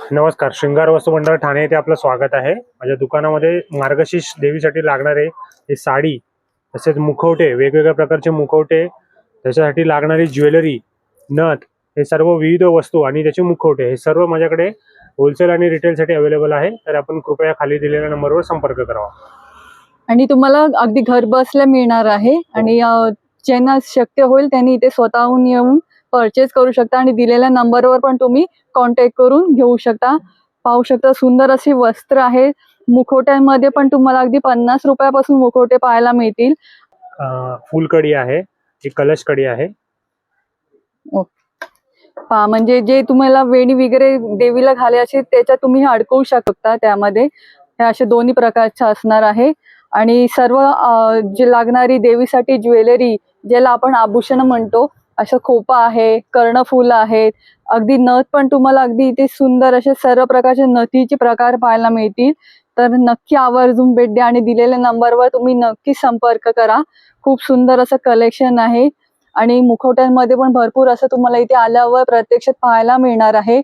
नमस्कार, श्रृंगार वस्तू मंडळ ठाणे येथे आपलं स्वागत आहे। माझ्या दुकानामध्ये मार्गशीर्ष देवीसाठी लागणारे हे साडी, तसेच मुखवटे, वेगवेगळ्या प्रकारचे मुखवटे, त्याच्यासाठी लागणारी ज्वेलरी, नथ, हे सर्व विविध वस्तू आणि त्याचे मुखवटे हे सर्व माझ्याकडे होलसेल आणि रिटेलसाठी अवेलेबल आहे। तर आपण कृपया खाली दिलेल्या नंबरवर संपर्क करावा। आणि तुम्हाला अगदी घर बसल्या मिळणार आहे। आणि ज्यांना शक्य होईल त्यांनी इथे स्वतःहून येऊन परचेस करू शकता आणि दिलेल्या नंबरवर पण तुम्ही कॉन्टॅक्ट करून घेऊ शकता। पाहू शकता सुंदर अशी वस्त्र आहे। मुखवट्यांमध्ये पण तुम्हाला अगदी 50 रुपयापासून मुखवटे पाहायला मिळतील। फुलकडी आहे, ही कलश कडी आहे। पहा म्हणजे जे तुम्हाला वेणी वगैरे देवीला घालायची त्याच्यात तुम्ही अडकवू शकता। त्यामध्ये हे असे दोन्ही प्रकारचे असणार आहे। आणि सर्व जे लागणारी देवीसाठी ज्वेलरी, ज्याला आपण आभूषण म्हणतो, असं खोपा आहे, कर्णफूल आहेत, अगदी नथ पण तुम्हाला अगदी इथे सुंदर असे सर्व प्रकारचे नथीचे प्रकार पाहायला मिळतील। तर नक्की आवर्जून भेट द्या आणि दिलेल्या नंबरवर तुम्ही नक्की संपर्क करा। खूप सुंदर असं कलेक्शन आहे आणि मुखवट्यांमध्ये पण भरपूर असं तुम्हाला इथे आल्यावर प्रत्यक्षात पाहायला मिळणार आहे।